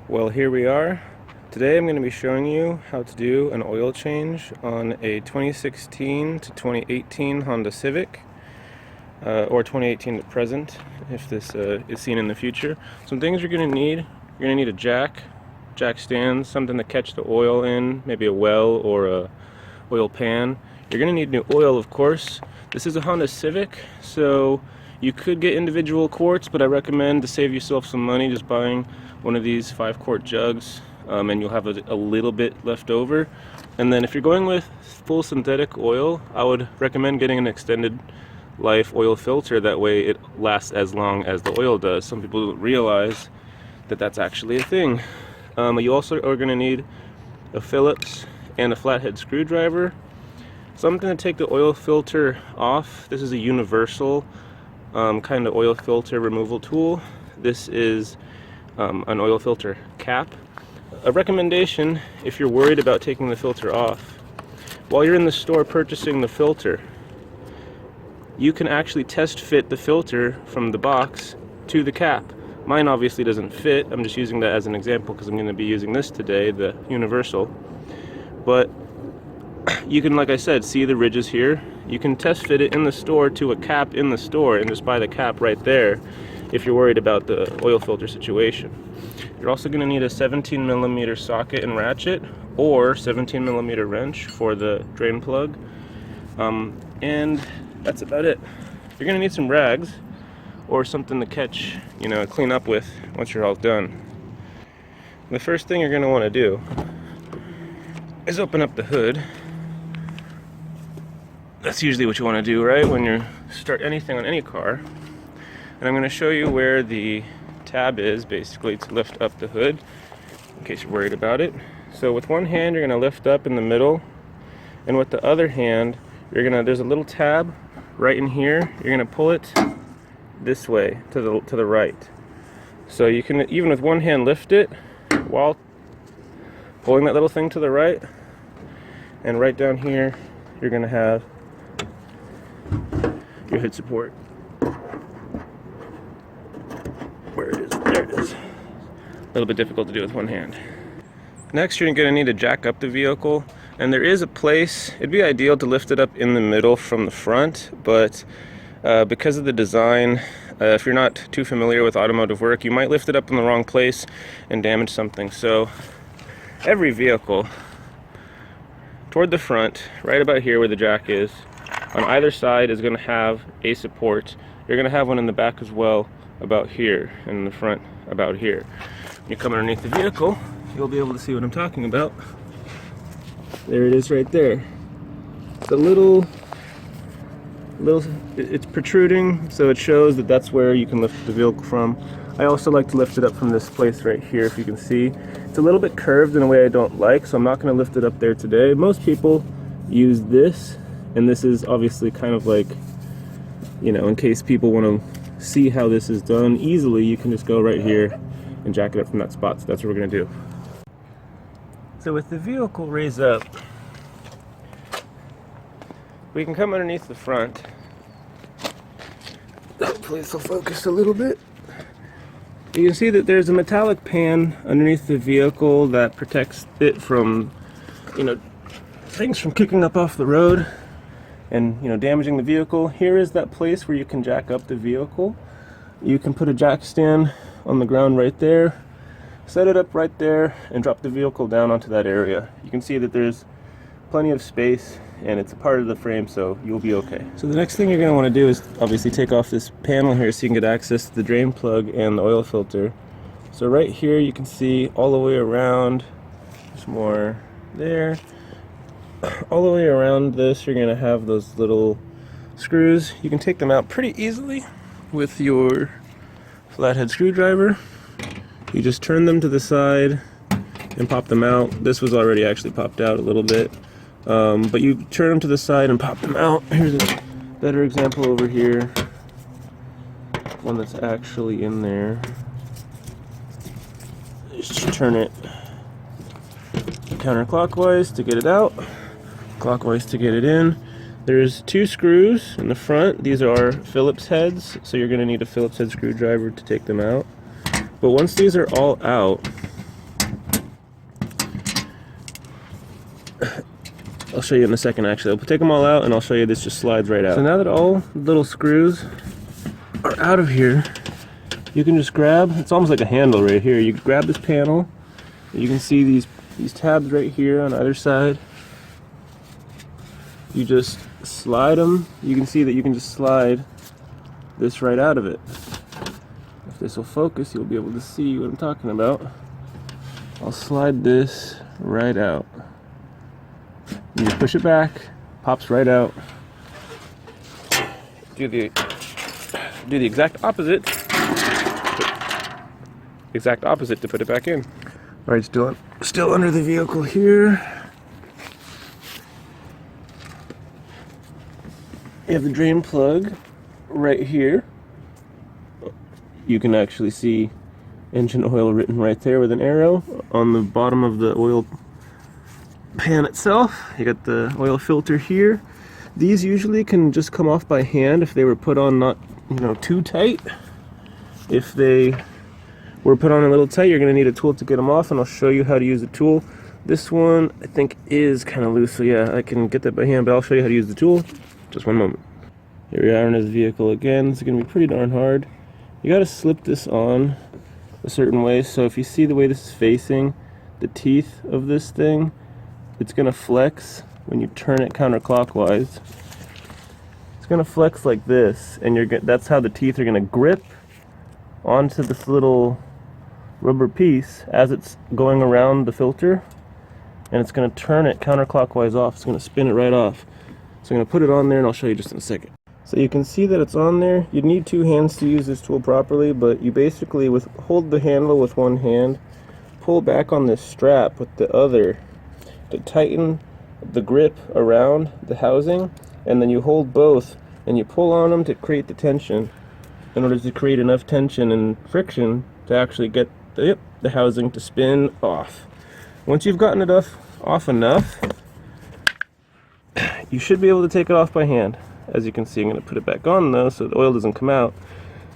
Well, here we are. Today I'm going to be showing you how to do an oil change on a 2016 to 2018 Honda Civic, or 2018 to present, if this is seen in the future. Some things you're going to need. You're going to need a jack stand, something to catch the oil in, maybe a well or a oil pan. You're going to need new oil, of course. This is a Honda Civic, so you could get individual quarts, but I recommend, to save yourself some money, just buying one of these 5-quart jugs, and you'll have a little bit left over. And then if you're going with full synthetic oil, I would recommend getting an extended life oil filter. That way it lasts as long as the oil does. Some people don't realize that that's actually a thing. You also are going to need a Phillips and a flathead screwdriver, something to take the oil filter off. This is a universal kind of oil filter removal tool. This is an oil filter cap. A recommendation, if you're worried about taking the filter off, while you're in the store purchasing the filter, you can actually test fit the filter from the box to the cap. Mine obviously doesn't fit. I'm just using that as an example because I'm going to be using this today, the universal. But you can, like I said, see the ridges here. You can test fit it in the store to a cap in the store and just buy the cap right there if you're worried about the oil filter situation. You're also going to need a 17mm socket and ratchet, or 17mm wrench for the drain plug, and that's about it. You're going to need some rags or something to catch, clean up with once you're all done. The first thing you're going to want to do is open up the hood. That's usually what you want to do, right, when you start anything on any car. And I'm going to show you where the tab is, basically, to lift up the hood, in case you're worried about it. So with one hand, you're going to lift up in the middle, and with the other hand, there's a little tab right in here. You're going to pull it this way to the right. So you can, even with one hand, lift it while pulling that little thing to the right. And right down here, you're going to have your hood support. Where it is, there it is. A little bit difficult to do with one hand. Next, you're going to need to jack up the vehicle, and there is a place. It'd be ideal to lift it up in the middle from the front, but because of the design, if you're not too familiar with automotive work, you might lift it up in the wrong place and damage something. So every vehicle, toward the front, right about here where the jack is, on either side is going to have a support. You're going to have one in the back as well, about here, and in the front about here. When you come underneath the vehicle, you'll be able to see what I'm talking about. There it is right there. It's a little, it's protruding, so it shows that that's where you can lift the vehicle from. I also like to lift it up from this place right here, if you can see. It's a little bit curved in a way I don't like, so I'm not going to lift it up there today. Most people use this, and this is obviously kind of like, in case people want to see how this is done easily, you can just go right here and jack it up from that spot. So that's what we're going to do. So with the vehicle raised up, we can come underneath the front. Hopefully this will focus a little bit. You can see that there's a metallic pan underneath the vehicle that protects it from, things from kicking up off the road and damaging the vehicle. Here is that place where you can jack up the vehicle. You can put a jack stand on the ground right there, set it up right there, and drop the vehicle down onto that area. You can see that there's plenty of space, and it's a part of the frame, so you'll be okay. So the next thing you're going to want to do is obviously take off this panel here so you can get access to the drain plug and the oil filter. So right here you can see all the way around, there's more there. All the way around this, you're going to have those little screws. You can take them out pretty easily with your flathead screwdriver. You just turn them to the side and pop them out. This was already actually popped out a little bit, but you turn them to the side and pop them out. Here's a better example over here, one that's actually in there. Just turn it counterclockwise to get it out, clockwise to get it in. There's two screws in the front. These are Phillips heads, so you're going to need a Phillips head screwdriver to take them out. But once these are all out, I'll show you in a second actually. I'll take them all out and I'll show you this just slides right out. So now that all the little screws are out of here, you can just grab, it's almost like a handle right here. You grab this panel, you can see these tabs right here on either side. You just slide them. You can see that you can just slide this right out of it. If this will focus, you'll be able to see what I'm talking about. I'll slide this right out. You just push it back, pops right out. Do the exact opposite. Exact opposite to put it back in. All right, still under the vehicle here. You have the drain plug right here. You can actually see engine oil written right there with an arrow on the bottom of the oil pan itself. You got the oil filter here. These usually can just come off by hand if they were put on not, too tight. If they were put on a little tight, you're going to need a tool to get them off, and I'll show you how to use the tool. This one I think is kind of loose, so yeah, I can get that by hand, but I'll show you how to use the tool. Just one moment. Here we are in his vehicle again. It's going to be pretty darn hard. You got to slip this on a certain way, so if you see the way this is facing, the teeth of this thing, it's going to flex when you turn it counterclockwise. It's going to flex like this, and that's how the teeth are going to grip onto this little rubber piece as it's going around the filter, and it's going to turn it counterclockwise off. It's going to spin it right off. So I'm going to put it on there, and I'll show you just in a second. So you can see that it's on there. You need two hands to use this tool properly, but you basically hold the handle with one hand, pull back on this strap with the other to tighten the grip around the housing, and then you hold both and you pull on them to create the tension in order to create enough tension and friction to actually get the housing to spin off. Once you've gotten it off enough, you should be able to take it off by hand. As you can see, I'm going to put it back on though so the oil doesn't come out.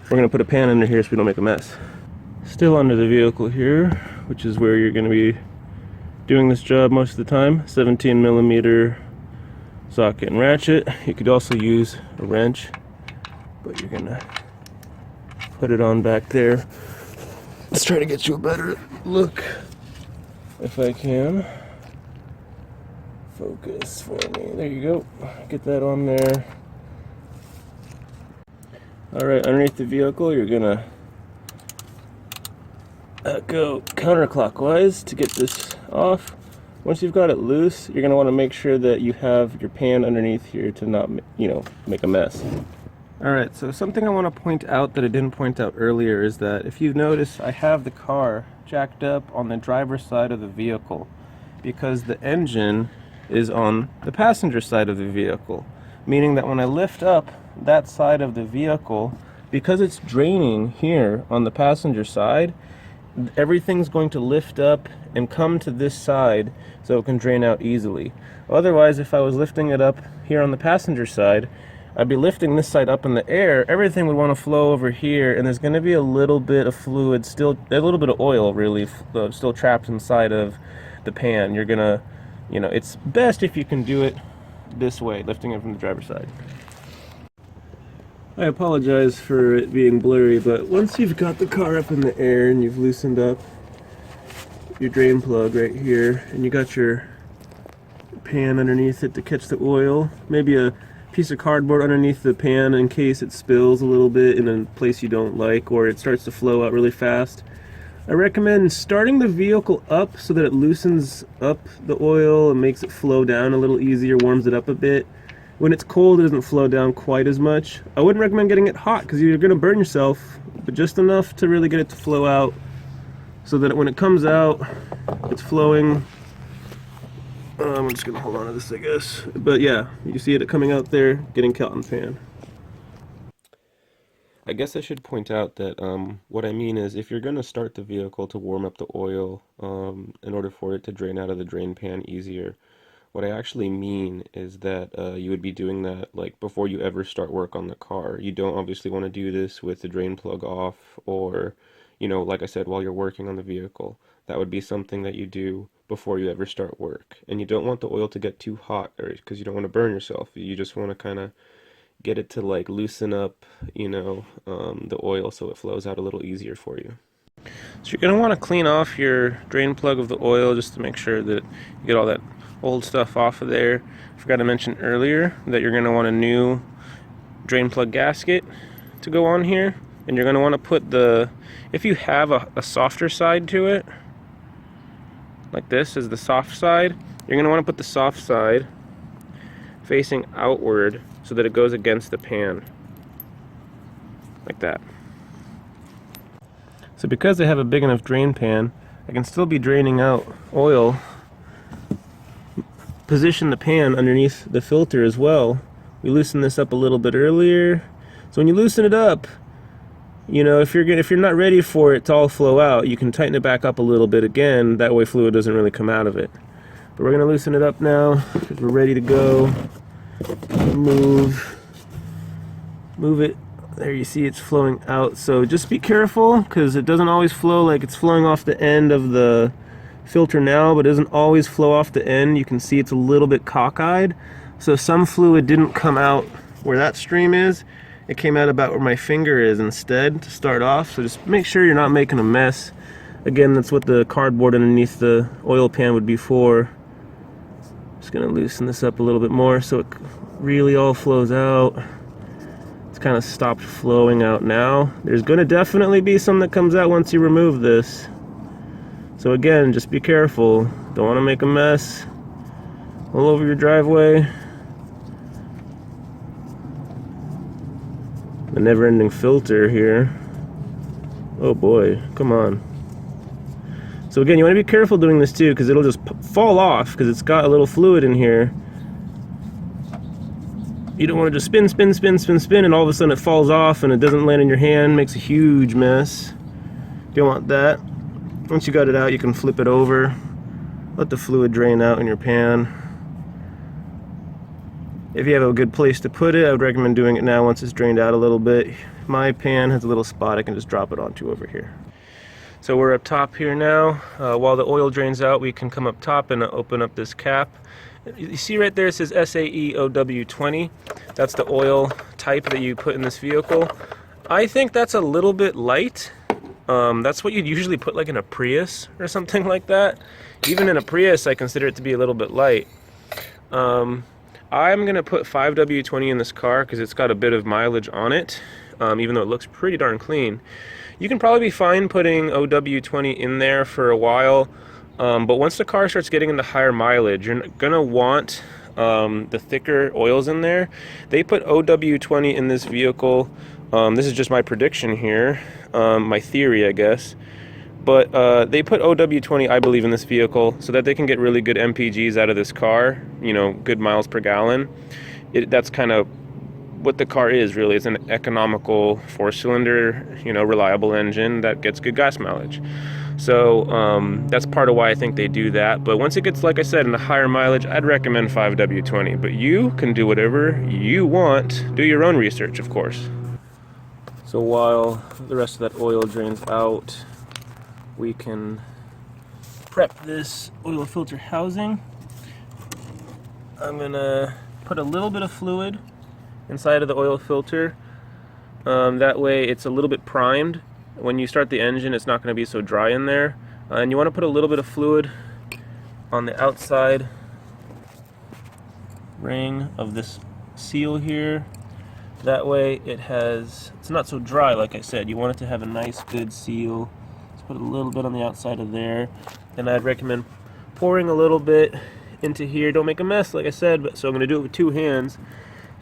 We're going to put a pan under here so we don't make a mess. Still under the vehicle here, which is where you're going to be doing this job most of the time. 17mm socket and ratchet. You could also use a wrench, but you're going to put it on back there. Let's try to get you a better look if I can. Focus for me. There you go. Get that on there. Alright, underneath the vehicle, you're gonna go counterclockwise to get this off. Once you've got it loose, you're gonna want to make sure that you have your pan underneath here to not, make a mess. Alright, so something I want to point out that I didn't point out earlier is that if you notice, I have the car jacked up on the driver's side of the vehicle because the engine is on the passenger side of the vehicle, meaning that when I lift up that side of the vehicle, because it's draining here on the passenger side, everything's going to lift up and come to this side so it can drain out easily. Otherwise, if I was lifting it up here on the passenger side, I'd be lifting this side up in the air, everything would want to flow over here, and there's going to be a little bit of fluid, still a little bit of oil really still trapped inside of the pan. You're gonna, it's best if you can do it this way, lifting it from the driver's side. I apologize for it being blurry, but once you've got the car up in the air and you've loosened up your drain plug right here, and you got your pan underneath it to catch the oil, maybe a piece of cardboard underneath the pan in case it spills a little bit in a place you don't like, or it starts to flow out really fast. I recommend starting the vehicle up so that it loosens up the oil and makes it flow down a little easier, warms it up a bit. When it's cold, it doesn't flow down quite as much. I wouldn't recommend getting it hot because you're going to burn yourself, but just enough to really get it to flow out so that when it comes out, it's flowing. I'm just going to hold on to this, I guess. But yeah, you see it coming out there, getting caught in the pan. I guess I should point out that what I mean is if you're going to start the vehicle to warm up the oil in order for it to drain out of the drain pan easier, what I actually mean is that you would be doing that like before you ever start work on the car. You don't obviously want to do this with the drain plug off or, like I said, while you're working on the vehicle. That would be something that you do before you ever start work. And you don't want the oil to get too hot, or because you don't want to burn yourself. You just want to kind of get it to like loosen up, the oil so it flows out a little easier for you. So you're going to want to clean off your drain plug of the oil just to make sure that you get all that old stuff off of there. I forgot to mention earlier that you're going to want a new drain plug gasket to go on here, and you're going to want to put if you have a softer side to it, like this is the soft side, you're going to want to put the soft side facing outward so that it goes against the pan, like that. So because I have a big enough drain pan, I can still be draining out oil. Position the pan underneath the filter as well. We loosened this up a little bit earlier. So when you loosen it up, if you're not ready for it to all flow out, you can tighten it back up a little bit again. That way fluid doesn't really come out of it. But we're gonna loosen it up now because we're ready to go. Move it. There, you see it's flowing out. So just be careful because it doesn't always flow like it's flowing off the end of the filter now, but it doesn't always flow off the end. You can see it's a little bit cockeyed. So some fluid didn't come out where that stream is. It came out about where my finger is instead to start off. So just make sure you're not making a mess. Again, that's what the cardboard underneath the oil pan would be for. Just gonna loosen this up a little bit more so it really all flows out. It's kind of stopped flowing out now. There's gonna definitely be some that comes out once you remove this. So again, just be careful. Don't want to make a mess all over your driveway. The never-ending filter here. Oh boy, come on. So again, you want to be careful doing this too, because it'll just fall off because it's got a little fluid in here. You don't want to just spin, and all of a sudden it falls off and it doesn't land in your hand, makes a huge mess. You don't want that. Once you got it out, you can flip it over, let the fluid drain out in your pan. If you have a good place to put it, I would recommend doing it now once it's drained out a little bit. My pan has a little spot I can just drop it onto over here. So we're up top here now. While the oil drains out, we can come up top and open up this cap. You see right there it says SAEOW20. That's the oil type that you put in this vehicle. I think that's a little bit light. That's what you'd usually put like in a Prius or something like that. Even in a Prius, I consider it to be a little bit light. I'm gonna put 5W20 in this car because it's got a bit of mileage on it, even though it looks pretty darn clean. You can probably be fine putting OW20 in there for a while, but once the car starts getting into higher mileage, you're gonna want the thicker oils in there. They put OW20 in this vehicle. This is just my prediction here, my theory, I guess. But they put OW20, I believe, in this vehicle so that they can get really good MPGs out of this car, good miles per gallon. That's kind of what the car is, really. It's an economical 4-cylinder, reliable engine that gets good gas mileage. So that's part of why I think they do that. But once it gets, like I said, in a higher mileage, I'd recommend 5W20. But you can do whatever you want. Do your own research, of course. So while the rest of that oil drains out, we can prep this oil filter housing. I'm gonna put a little bit of fluid inside of the oil filter. That way it's a little bit primed. When you start the engine, it's not gonna be so dry in there. And you wanna put a little bit of fluid on the outside ring of this seal here. That way it's not so dry, like I said. You want it to have a nice, good seal. Put a little bit on the outside of there, and I'd recommend pouring a little bit into here. Don't make a mess, like I said, so I'm going to do it with 2 hands.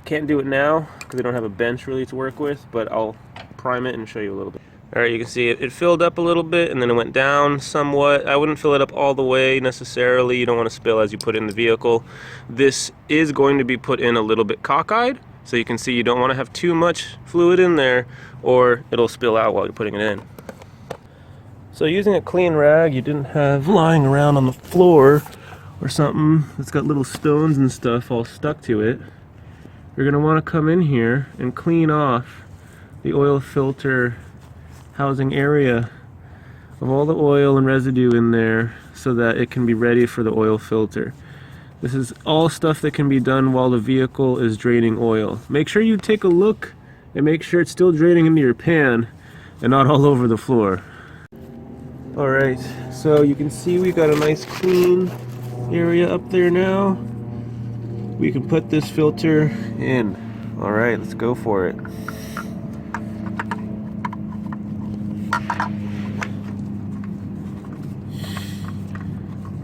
Can't do it now because I don't have a bench really to work with, but I'll prime it and show you a little bit. Alright, you can see it filled up a little bit and then it went down somewhat. I wouldn't fill it up all the way necessarily. You don't want to spill as you put it in the vehicle. This is going to be put in a little bit cockeyed, so you can see you don't want to have too much fluid in there or it'll spill out while you're putting it in. So using a clean rag you didn't have lying around on the floor or something that's got little stones and stuff all stuck to it, you're going to want to come in here and clean off the oil filter housing area. of all the oil and residue in there so that it can be ready for the oil filter. This is all stuff that can be done while the vehicle is draining oil. Make sure you take a look and make sure it's still draining into your pan and not all over the floor. Alright, so you can see we got a nice clean area up there now. We can put this filter in. Alright, let's go for it.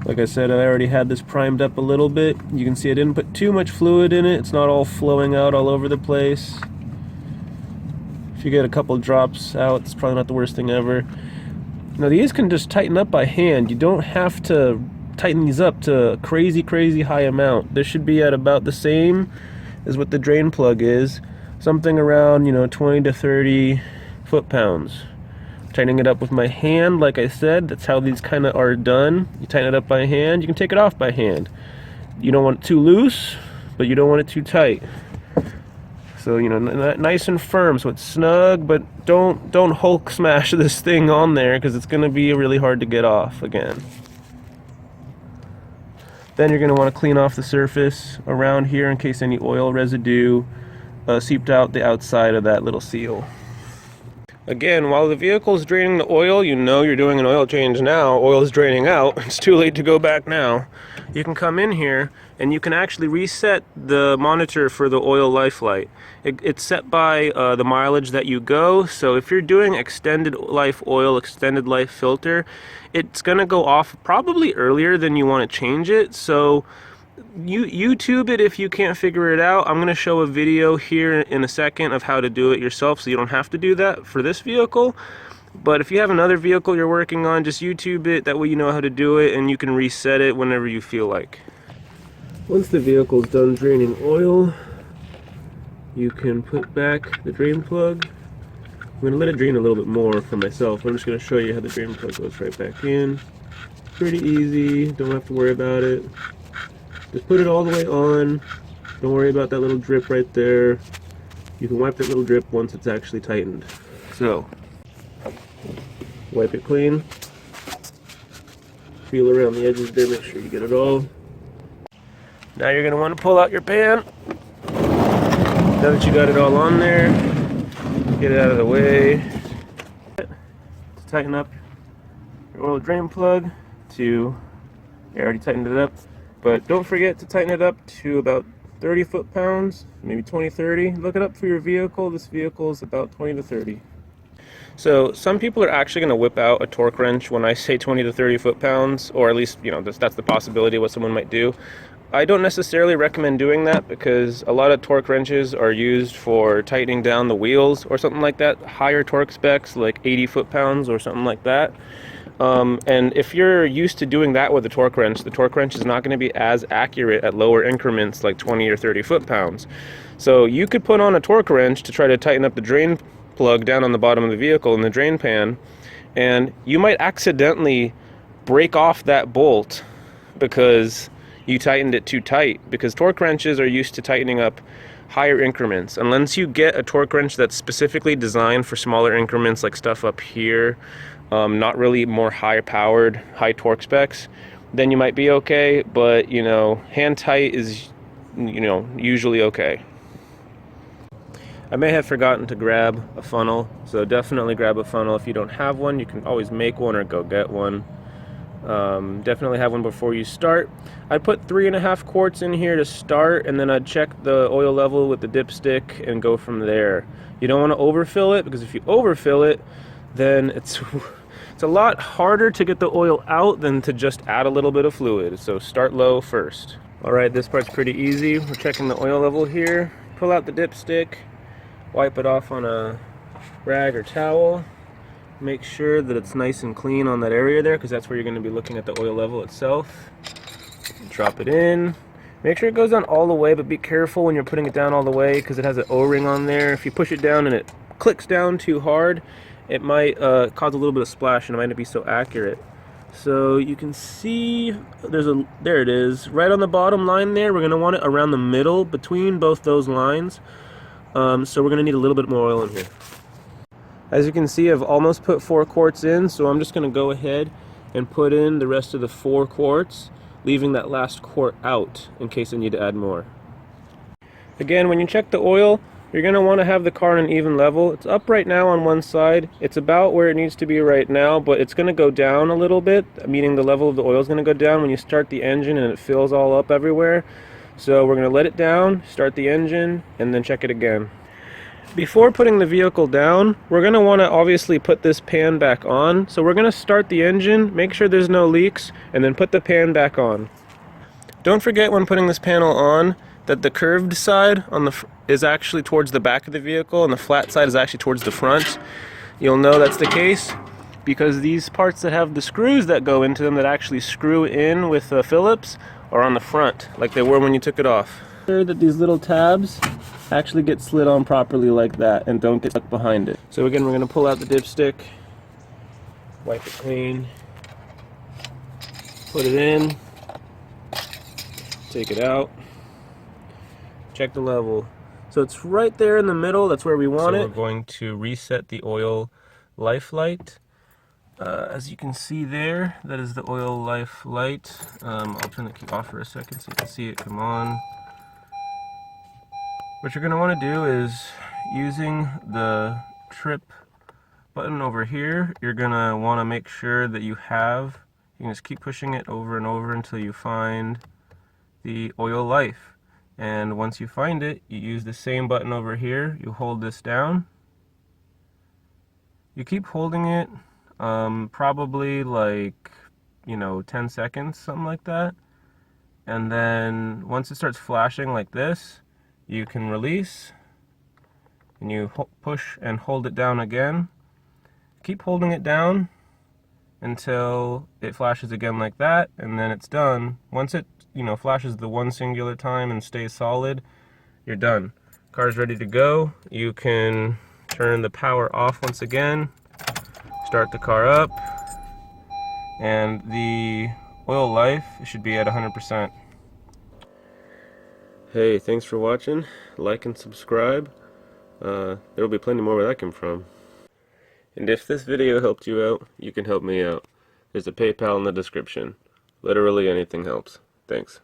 Like I said, I already had this primed up a little bit. You can see I didn't put too much fluid in it. It's not all flowing out all over the place. If you get a couple drops out, it's probably not the worst thing ever. Now these can just tighten up by hand. You don't have to tighten these up to a crazy high amount. This should be at about the same as what the drain plug is. Something around, 20 to 30 foot-pounds. Tightening it up with my hand, like I said, that's how these kind of are done. You tighten it up by hand, you can take it off by hand. You don't want it too loose, but you don't want it too tight. So, nice and firm, so it's snug, but don't Hulk smash this thing on there because it's going to be really hard to get off again. Then you're going to want to clean off the surface around here in case any oil residue seeped out the outside of that little seal. Again, while the vehicle's draining the oil, you're doing an oil change now. Oil's draining out. It's too late to go back now. You can come in here and you can actually reset the monitor for the oil life light. It's set by the mileage that you go. So if you're doing extended life oil, extended life filter, it's going to go off probably earlier than you want to change it. So YouTube it if you can't figure it out. I'm going to show a video here in a second of how to do it yourself so you don't have to do that for this vehicle. But if you have another vehicle you're working on, just YouTube it. That way you know how to do it and you can reset it whenever you feel like. Once the vehicle's done draining oil, you can put back the drain plug. I'm going to let it drain a little bit more for myself. I'm just going to show you how the drain plug goes right back in. Pretty easy, don't have to worry about it. Just put it all the way on. Don't worry about that little drip right there. You can wipe that little drip once it's actually tightened. So, wipe it clean. Feel around the edges there, make sure you get it all. Now you're going to want to pull out your pan. Now that you got it all on there, get it out of the way. Tighten up your oil drain plug to, I already tightened it up. But don't forget to tighten it up to about 30 foot-pounds, maybe 20, 30. Look it up for your vehicle. This vehicle is about 20 to 30. So some people are actually going to whip out a torque wrench when I say 20 to 30 foot-pounds, or at least, that's the possibility of what someone might do. I don't necessarily recommend doing that because a lot of torque wrenches are used for tightening down the wheels or something like that. Higher torque specs like 80 foot-pounds or something like that. And if you're used to doing that with the torque wrench is not going to be as accurate at lower increments like 20 or 30 foot-pounds. So you could put on a torque wrench to try to tighten up the drain plug down on the bottom of the vehicle in the drain pan, and you might accidentally break off that bolt because you tightened it too tight, because torque wrenches are used to tightening up higher increments. Unless you get a torque wrench that's specifically designed for smaller increments, like stuff up here, not really more high powered, high torque specs, then you might be okay. But hand tight is usually okay. I may have forgotten to grab a funnel, so definitely grab a funnel. If you don't have one, you can always make one or go get one. Definitely have one before you start. I'd put 3.5 quarts in here to start, and then I'd check the oil level with the dipstick and go from there. You don't want to overfill it, because if you overfill it, then it's a lot harder to get the oil out than to just add a little bit of fluid. So start low first. Alright, this part's pretty easy. We're checking the oil level here. Pull out the dipstick, wipe it off on a rag or towel. Make sure that it's nice and clean on that area there, because that's where you're going to be looking at the oil level itself. Drop it in. Make sure it goes down all the way, but be careful when you're putting it down all the way because it has an O-ring on there. If you push it down and it clicks down too hard, it might cause a little bit of splash and it might not be so accurate. So you can see there it is, right on the bottom line there. We're going to want it around the middle between both those lines. So we're going to need a little bit more oil in here. As you can see, I've almost put 4 quarts in, so I'm just going to go ahead and put in the rest of the 4 quarts, leaving that last quart out in case I need to add more. Again, when you check the oil, you're going to want to have the car on an even level. It's up right now on one side. It's about where it needs to be right now, but it's going to go down a little bit, meaning the level of the oil is going to go down when you start the engine and it fills all up everywhere. So we're going to let it down, start the engine, and then check it again. Before putting the vehicle down, we're going to want to obviously put this pan back on. So we're going to start the engine, make sure there's no leaks, and then put the pan back on. Don't forget when putting this panel on that the curved side is actually towards the back of the vehicle and the flat side is actually towards the front. You'll know that's the case because these parts that have the screws that go into them that actually screw in with Phillips are on the front, like they were when you took it off. Make sure that these little tabs actually get slid on properly like that and don't get stuck behind it. So again, we're going to pull out the dipstick, wipe it clean, put it in, take it out, check the level. So it's right there in the middle, that's where we want it. So we're going to reset the oil life light. As you can see there, that is the oil life light. I'll turn the key off for a second so you can see it come on. What you're going to want to do is, using the trip button over here, you're going to want to make sure that you can just keep pushing it over and over until you find the oil life. And once you find it, you use the same button over here, you hold this down. You keep holding it probably like, 10 seconds, something like that. And then once it starts flashing like this, you can release, and you push and hold it down again. Keep holding it down until it flashes again like that, and then it's done. Once it flashes the one singular time and stays solid, you're done. Car's ready to go. You can turn the power off once again, start the car up, and the oil life should be at 100%. Hey, thanks for watching. Like and subscribe. There will be plenty more where that came from. And if this video helped you out, you can help me out. There's a PayPal in the description. Literally anything helps. Thanks.